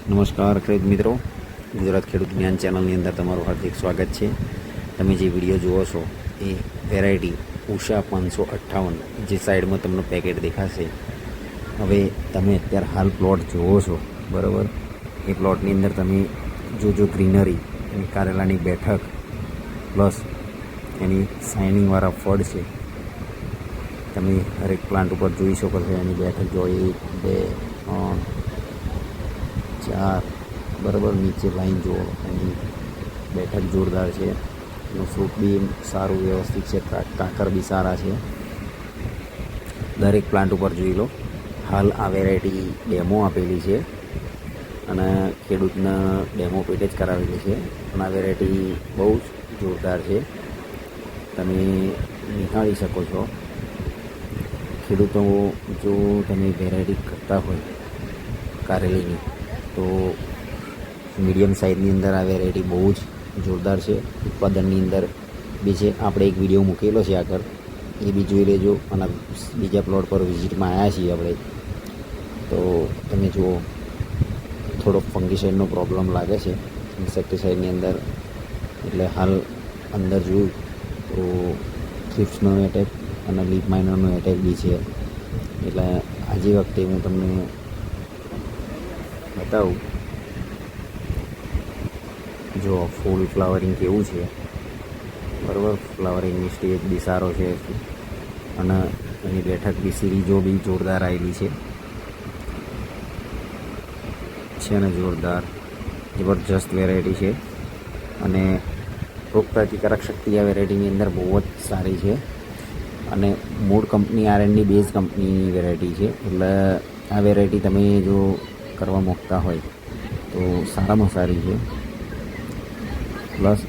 નમસ્કાર ખેડૂત મિત્રો, ગુજરાત ખેડૂત જ્ઞાન ચેનલની અંદર તમારું હાર્દિક સ્વાગત છે. તમે જે વિડીયો જુઓ છો એ વેરાયટી ઉષા 558 જે સાઈડમાં તમને પેકેટ દેખાશે. હવે તમે અત્યારે હાલ પ્લોટ જુઓ છો બરાબર, એ પ્લોટની અંદર તમે જો ગ્રીનરી એની કારેલાની બેઠક પ્લસ એની શાઇનિંગવાળા ફળ છે તમે હરેક પ્લાન્ટ ઉપર જોઈ શકો છો. એની બેઠક જો 1 2 3 4 બરાબર, નીચે લાઈન જુઓ, એની બેઠક જોરદાર છે, એનું ફ્રૂટ બી સારું વ્યવસ્થિત છે, કાકર બી સારા છે. દરેક પ્લાન્ટ ઉપર જોઈ લો. હાલ આ વેરાયટી ડેમો આપેલી છે અને ખેડૂતને ડેમો પેટે જ કરાવેલી છે, પણ આ વેરાયટી બહુ જ જોરદાર છે, તમે નિહાળી શકો છો. ખેડૂતો જો તમે વેરાયટી કરતા હોય કારેલીની તો મીડિયમ સાઇઝની અંદર આ વેરાયટી બહુ જ જોરદાર છે. ઉત્પાદનની અંદર બી છે, આપણે એક વિડીયો મૂકેલો છે આગળ, એ બી જોઈ લેજો. અને બીજા પ્લોટ પર વિઝિટમાં આવ્યા છીએ આપણે, તો તમે જુઓ થોડો ફંગીસાઇડનો પ્રોબ્લેમ લાગે છે ઇન્સેક્ટિસાઇડની અંદર, એટલે હાલ અંદર જોયું તો થ્રિપ્સનો એટેક અને લીફ માઇનરનો એટેક બી છે. એટલે આજે વખતે હું તમને બતાવું, જો ફૂલ ફ્લાવરિંગ કેવું છે બરાબર, ફ્લાવરિંગની સ્ટેજ બી સારો છે અને એની બેઠક બી સિરીજો બી જોરદાર આવેલી છે ને જોરદાર જબરજસ્ત વેરાયટી છે. અને રોગ પ્રતિકારક શક્તિ આ વેરાયટીની અંદર બહુ જ સારી છે અને મૂળ કંપની R&D બેઝ કંપનીની વેરાયટી છે. એટલે આ વેરાયટી તમે જો કરવા માગતા હોય તો સારામાં સારી છે. પ્લસ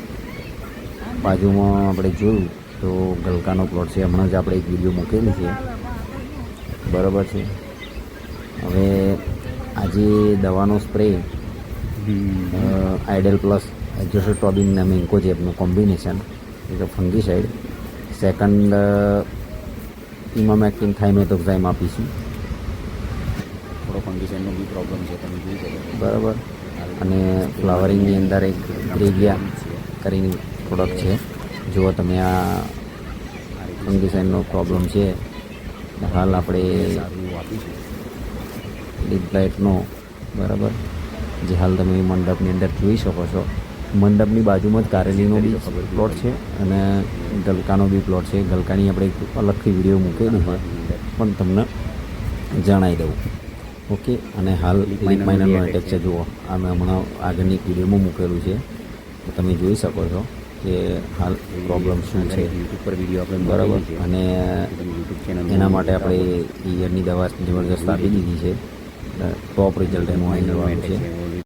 બાજુમાં આપણે જોયું તો ગલકાનો પ્લોટ છે, હમણાં જ આપણે એક વિડીયો મૂકેલી છે બરાબર છે. હવે આજે દવાનો સ્પ્રે આઇડલ પ્લસ એક્ઝોસેટ્રોબિન અને મેન્કોજેબનું કોમ્બિનેશન, એટલે ફંગીસાઇડ. સેકન્ડ ઇમામેક્ટિન થાઇમેથોક્સાઇમ આપીશું. થોડો ફંગીસાઇડનો બી પ્રોબ્લેમ છે, તમે જોઈ શકો બરાબર. અને ફ્લાવરિંગની અંદર એક ગ્રેવિયા કરીને પ્રોડક્ટ છે, જો તમે આ ફંગીસાઇડનો પ્રોબ્લેમ છે હાલ આપણે ડીપ બ્લાઇટનો બરાબર, જે હાલ તમે મંડપની અંદર જોઈ શકો છો. મંડપની બાજુમાં જ કારેલીનો બી પ્લોટ છે અને ગલકાનો બી પ્લોટ છે. ગલકાની આપણે એક અલગથી વિડીયો મૂકેલી હોય પણ તમને જણાવી દઉં, ઓકે. અને હાલ લીફ માઇનરનો એટેક છે, જુઓ આ મેં હમણાં આગળની વિડીયોમાં મૂકેલું છે, તો તમે જોઈ શકો છો કે હાલ પ્રોબ્લેમ શું છે યુટ્યુબ પર વિડીયો આપણે બરાબર. અને એના માટે આપણે ઈયરની દવા જબરજસ્ત આપી દીધી છે, ટોપ રિઝલ્ટ એનું આવી છે.